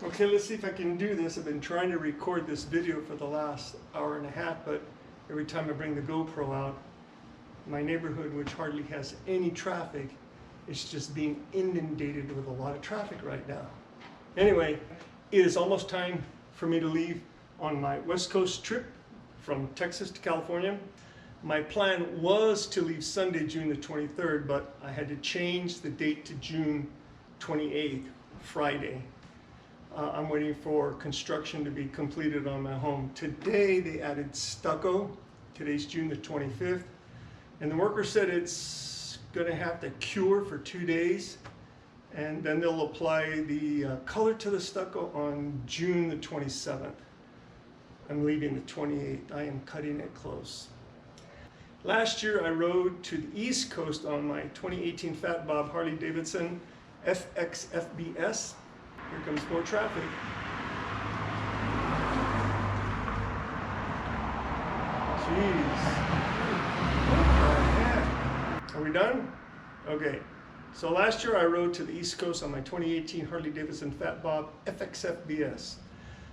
Okay, let's see if I can do this. I've been trying to record this video for the last hour and a half, but every time I bring the GoPro out, my neighborhood, which hardly has any traffic, is just being inundated with a lot of traffic right now. Anyway, it is almost time for me to leave on my West Coast trip from Texas to California. My plan was to leave Sunday, June the 23rd, but I had to change the date to June 28th, Friday. I'm waiting for construction to be completed on my home. Today they added stucco. Today's June the 25th. And the worker said it's gonna have to cure for 2 days. And then they'll apply the color to the stucco on June the 27th. I'm leaving the 28th. I am cutting it close. Last year I rode to the East Coast on my 2018 Fat Bob Harley Davidson FXFBS. Here comes more traffic. Jeez. What the heck? Are we done? Okay. So last year I rode to the East Coast on my 2018 Harley Davidson Fat Bob FXFBS.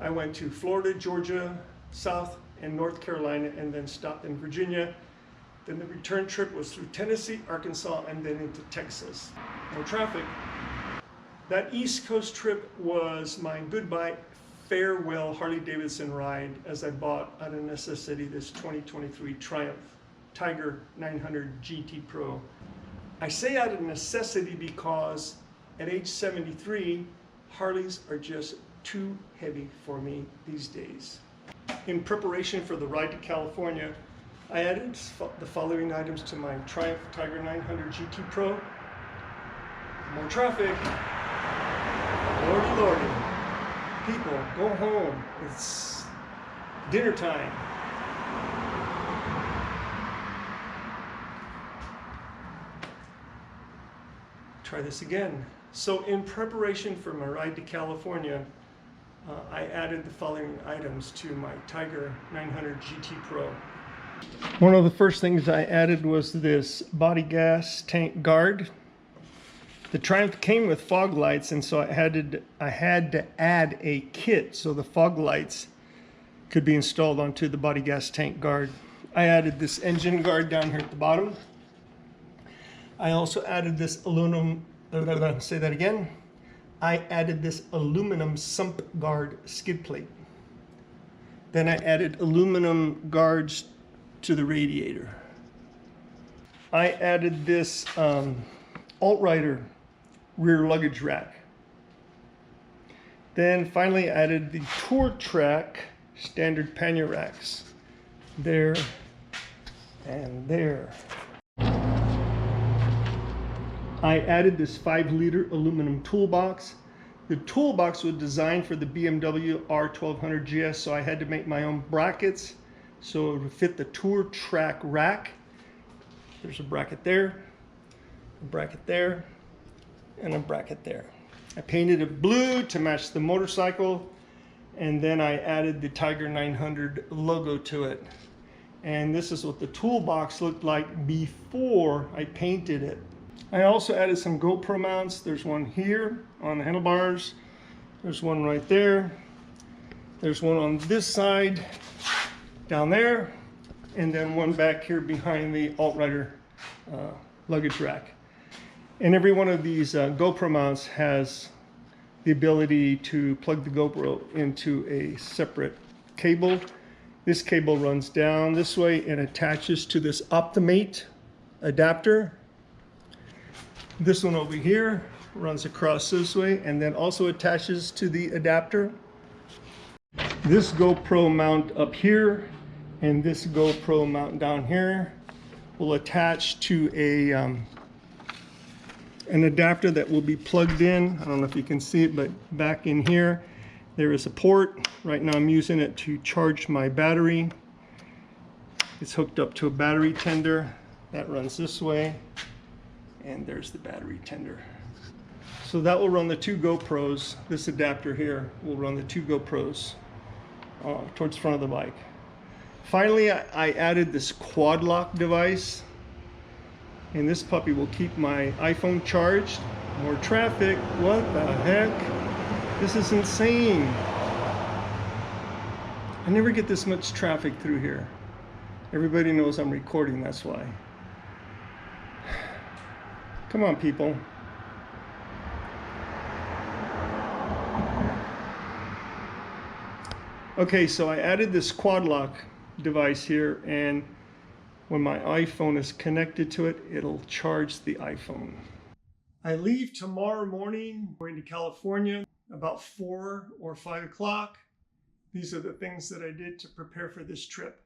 I went to Florida, Georgia, South and North Carolina, and then stopped in Virginia. Then the return trip was through Tennessee, Arkansas, and then into Texas. No traffic. That East Coast trip was my goodbye, farewell Harley Davidson ride as I bought out of necessity this 2023 Triumph Tiger 900 GT Pro. I say out of necessity because at age 73, Harleys are just too heavy for me these days. In preparation for the ride to California, I added the following items to my Triumph Tiger 900 GT Pro. More traffic. Lordy, lordy. People, go home. It's dinner time. Try this again. So in preparation for my ride to California, I added the following items to my Tiger 900 GT Pro. One of the first things I added was this body gas tank guard. The Triumph came with fog lights, and so I had to add a kit so the fog lights could be installed onto the body gas tank guard. I added this engine guard down here at the bottom. I also added this aluminum, say that again. I added this aluminum sump guard skid plate. Then I added aluminum guards to the radiator. I added this alt-rider rear luggage rack. Then finally added the Tour Track standard pannier racks. There and there. I added this 5-liter aluminum toolbox. The toolbox was designed for the BMW R1200 GS, so I had to make my own brackets so it would fit the Tour Track rack. There's a bracket there, a bracket there, and a bracket there. I painted it blue to match the motorcycle, and then I added the Tiger 900 logo to it. And this is what the toolbox looked like before I painted it. I also added some GoPro mounts. There's one here on the handlebars. There's one right there. There's one on this side, down there, and then one back here behind the alt-rider luggage rack. And every one of these GoPro mounts has the ability to plug the GoPro into a separate cable. This cable runs down this way and attaches to this Optimate adapter. This one over here runs across this way and then also attaches to the adapter. This GoPro mount up here and this GoPro mount down here will attach to an adapter that will be plugged in. I don't know if you can see it, but back in here there is a port. Right now I'm using it to charge my battery. It's hooked up to a battery tender that runs this way, and there's the battery tender. So that will run the 2 GoPros. This adapter here will run the 2 GoPros towards the front of the bike. Finally, I added this quad lock device, and this puppy will keep my iPhone charged. More traffic, what the heck? This is insane. I never get this much traffic through here. Everybody knows I'm recording, that's why. Come on, people. Okay, so I added this quad lock device here, and when my iPhone is connected to it, it'll charge the iPhone. I leave tomorrow morning, going to California, about 4 or 5 o'clock. These are the things that I did to prepare for this trip.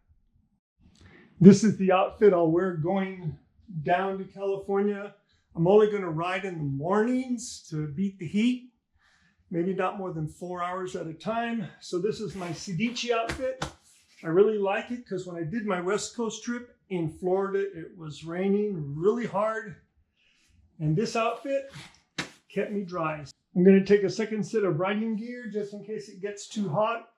This is the outfit I'll wear going down to California. I'm only going to ride in the mornings to beat the heat, maybe not more than 4 hours at a time. So this is my Ceviche outfit. I really like it because when I did my West Coast trip in Florida, it was raining really hard. And this outfit kept me dry. I'm going to take a second set of riding gear just in case it gets too hot.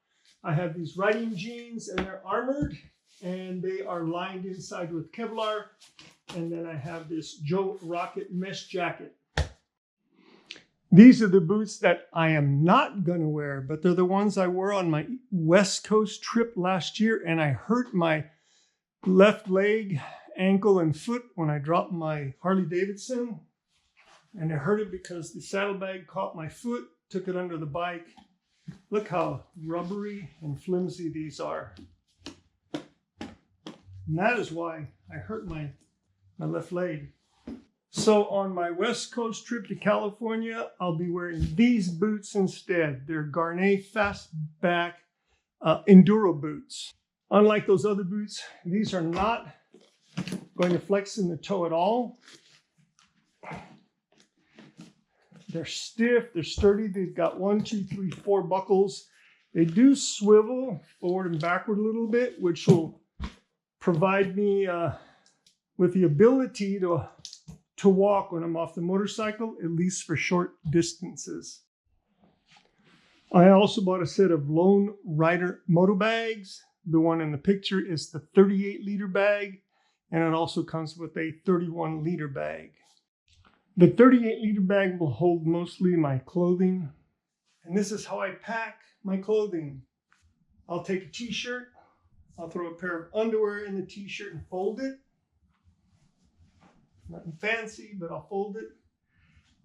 I have these riding jeans and they're armored and they are lined inside with Kevlar. And then I have this Joe Rocket mesh jacket. These are the boots that I am not going to wear, but they're the ones I wore on my West Coast trip last year, and I hurt my left leg, ankle, and foot when I dropped my Harley Davidson. And I hurt it because the saddlebag caught my foot, took it under the bike. Look how rubbery and flimsy these are. And that is why I hurt my left leg. So on my West Coast trip to California, I'll be wearing these boots instead. They're Garnet Fastback Enduro boots. Unlike those other boots, these are not going to flex in the toe at all. They're stiff, they're sturdy. They've got 1, 2, 3, 4 buckles. They do swivel forward and backward a little bit, which will provide me with the ability to walk when I'm off the motorcycle, at least for short distances. I also bought a set of Lone Rider moto bags. The one in the picture is the 38-liter bag, and it also comes with a 31-liter bag. The 38-liter bag will hold mostly my clothing, and this is how I pack my clothing. I'll take a t-shirt, I'll throw a pair of underwear in the t-shirt and fold it. Nothing fancy, but I'll fold it.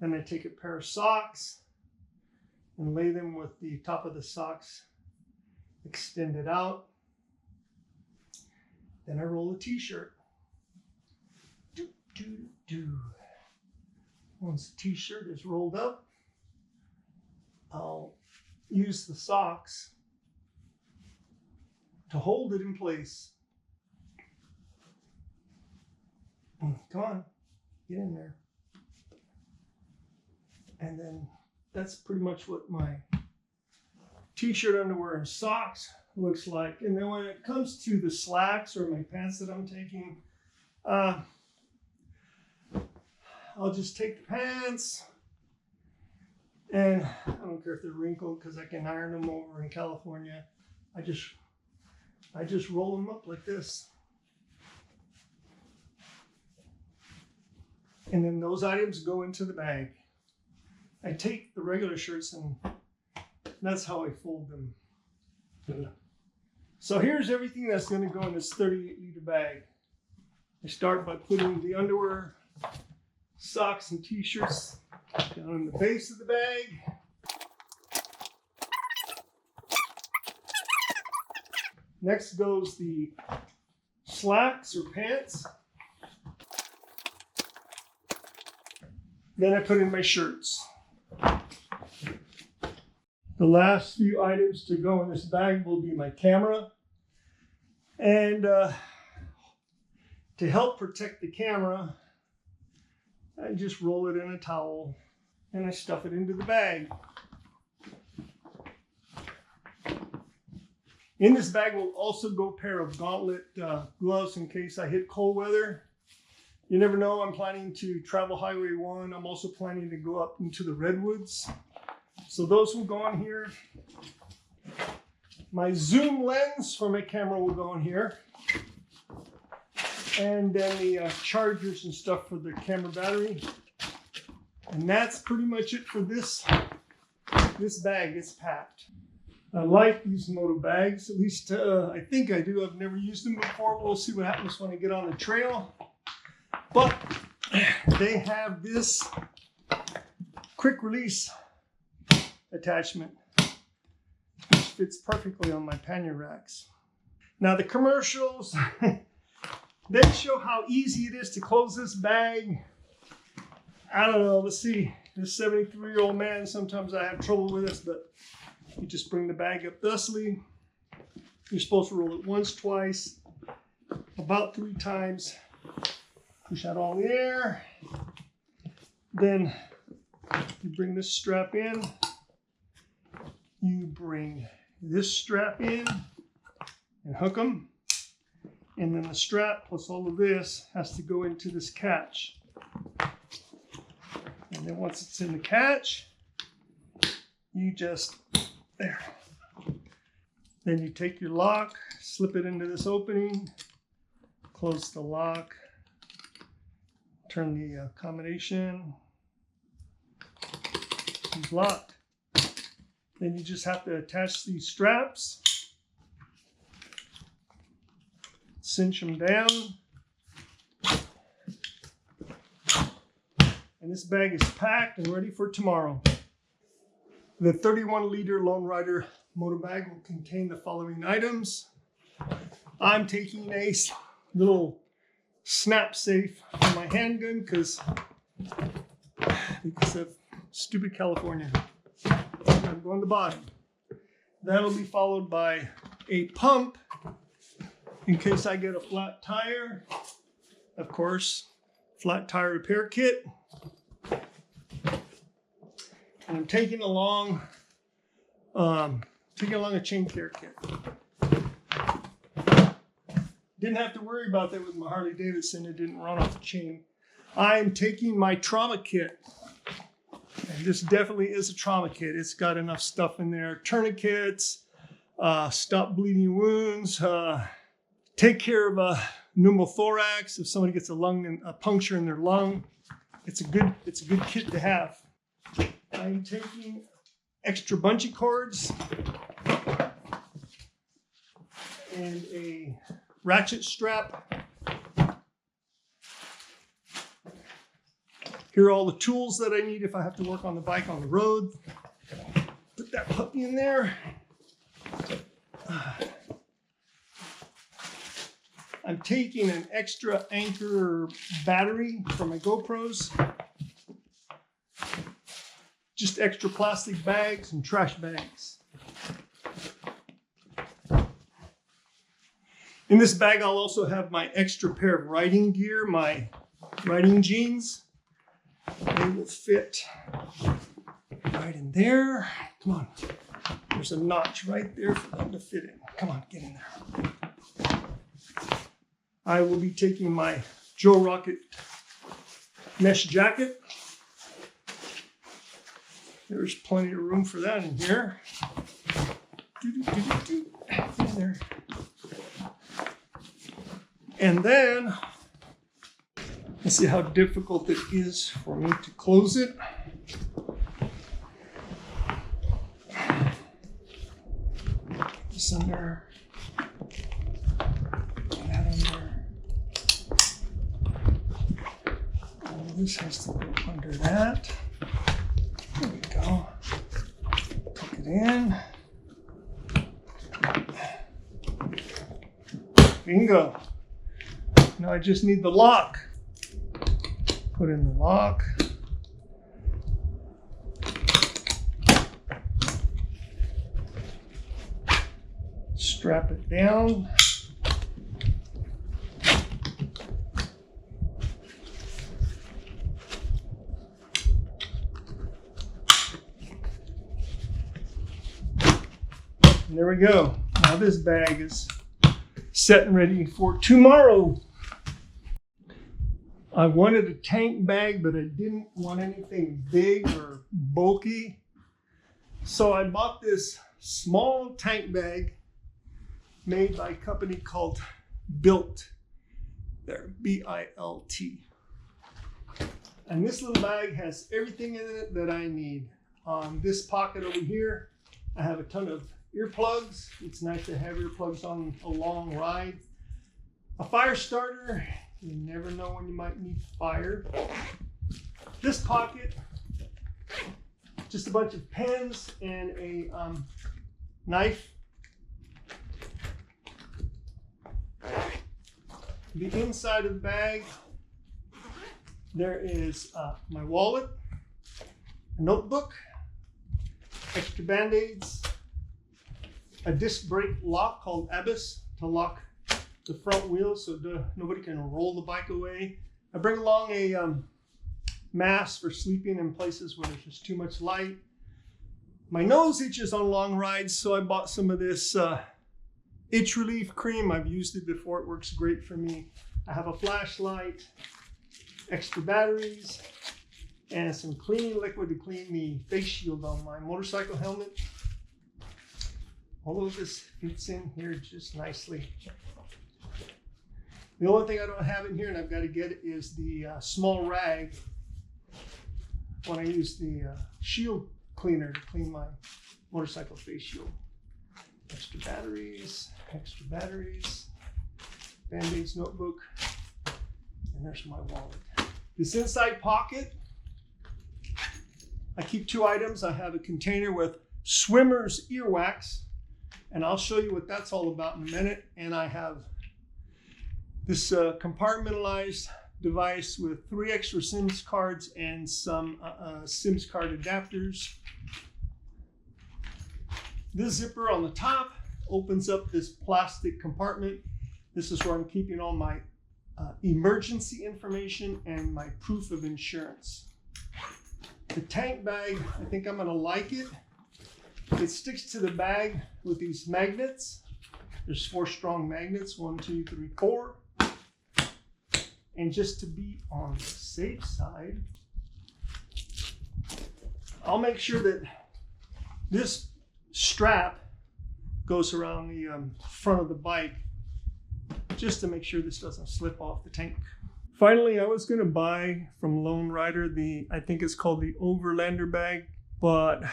Then I take a pair of socks and lay them with the top of the socks extended out. Then I roll the t-shirt. Once the t-shirt is rolled up, I'll use the socks to hold it in place. Come on, get in there. And then that's pretty much what my t-shirt, underwear, and socks looks like. And then when it comes to the slacks or my pants that I'm taking, I'll just take the pants, and I don't care if they're wrinkled because I can iron them over in California. I just roll them up like this. And then those items go into the bag. I take the regular shirts and that's how I fold them. So here's everything that's going to go in this 38-liter bag. I start by putting the underwear, socks, and t-shirts down in the base of the bag. Next goes the slacks or pants. Then I put in my shirts. The last few items to go in this bag will be my camera. And to help protect the camera, I just roll it in a towel and I stuff it into the bag. In this bag will also go a pair of gauntlet gloves in case I hit cold weather. You never know, I'm planning to travel Highway 1. I'm also planning to go up into the Redwoods. So those will go on here. My zoom lens for my camera will go in here. And then the chargers and stuff for the camera battery. And that's pretty much it for this this bag is packed. I like these moto bags, at least I think I do. I've never used them before. We'll see what happens when I get on the trail. But they have this quick release attachment, which fits perfectly on my pannier racks. Now the commercials, they show how easy it is to close this bag. I don't know, let's see. This 73-year-old man, sometimes I have trouble with this, but you just bring the bag up thusly. You're supposed to roll it once, twice, about 3 times. Push out all the air. Then you bring this strap in. You bring this strap in and hook them. And then the strap plus all of this has to go into this catch. And then once it's in the catch, you just, there. Then you take your lock, slip it into this opening, close the lock, turn the combination, it's locked. Then you just have to attach these straps, cinch them down, and this bag is packed and ready for tomorrow. The 31-liter Lone Rider motor bag will contain the following items. I'm taking a little snap safe for my handgun because of stupid California. I'm going to the bottom. That'll be followed by a pump in case I get a flat tire. Of course, flat tire repair kit. And I'm taking along a chain care kit. Didn't have to worry about that with my Harley Davidson. It didn't run off the chain. I'm taking my trauma kit. And this definitely is a trauma kit. It's got enough stuff in there. Tourniquets, stop bleeding wounds, take care of a pneumothorax if somebody gets a puncture in their lung. It's a good kit to have. I'm taking extra bungee cords and a ratchet strap. Here are all the tools that I need if I have to work on the bike on the road. Put that puppy in there. I'm taking an extra anchor battery for my GoPros. Just extra plastic bags and trash bags. In this bag, I'll also have my extra pair of riding gear, my riding jeans. They will fit right in there. Come on. There's a notch right there for them to fit in. Come on, get in there. I will be taking my Joe Rocket mesh jacket. There's plenty of room for that in here. Get in there. And then, let's see how difficult it is for me to close it. This under, that under. All this has to go under that. There we go. Tuck it in. Bingo. Now I just need the lock. Put in the lock. Strap it down. And there we go. Now this bag is set and ready for tomorrow. I wanted a tank bag, but I didn't want anything big or bulky. So I bought this small tank bag made by a company called Built. There, B-I-L-T. And this little bag has everything in it that I need. On this pocket over here, I have a ton of earplugs. It's nice to have earplugs on a long ride. A fire starter. You never know when you might need fire. This pocket, just a bunch of pens and a knife. The inside of the bag, there is my wallet, a notebook, extra band-aids, a disc brake lock called Abyss to lock the front wheel so nobody can roll the bike away. I bring along a mask for sleeping in places where there's just too much light. My nose itches on long rides, so I bought some of this itch relief cream. I've used it before. It works great for me. I have a flashlight, extra batteries, and some cleaning liquid to clean the face shield on my motorcycle helmet. All of this fits in here just nicely. The only thing I don't have in here, and I've got to get it, is the small rag when I use the shield cleaner to clean my motorcycle face shield. Extra batteries, Band-Aids, notebook, and there's my wallet. This inside pocket, I keep two items. I have a container with swimmer's earwax, and I'll show you what that's all about in a minute. And I have this compartmentalized device with 3 extra SIMS cards and some SIMS card adapters. This zipper on the top opens up this plastic compartment. This is where I'm keeping all my emergency information and my proof of insurance. The tank bag, I think I'm gonna like it. It sticks to the bag with these magnets. There's 4 strong magnets, 1, 2, 3, 4. And just to be on the safe side, I'll make sure that this strap goes around the front of the bike just to make sure this doesn't slip off the tank. Finally, I was going to buy from Lone Rider I think it's called the Overlander bag, but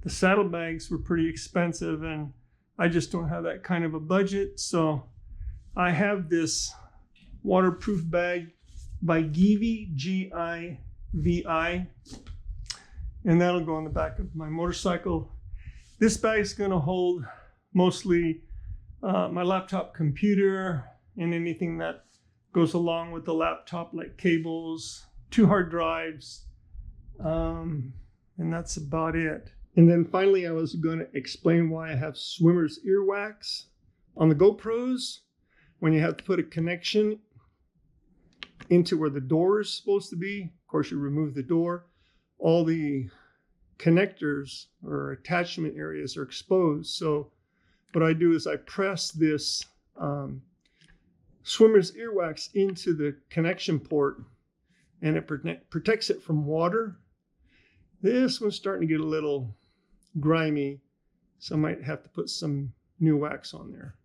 the saddlebags were pretty expensive and I just don't have that kind of a budget. So I have this waterproof bag by Givi, G-I-V-I, and that'll go on the back of my motorcycle. This bag is going to hold mostly my laptop computer and anything that goes along with the laptop, like cables, 2 hard drives, and that's about it. And then finally, I was going to explain why I have swimmer's earwax. On the GoPros, when you have to put a connection into where the door is supposed to be, of course you remove the door, all the connectors or attachment areas are exposed. So what I do is I press this swimmer's earwax into the connection port and it protects it from water. This one's starting to get a little grimy, so I might have to put some new wax on there.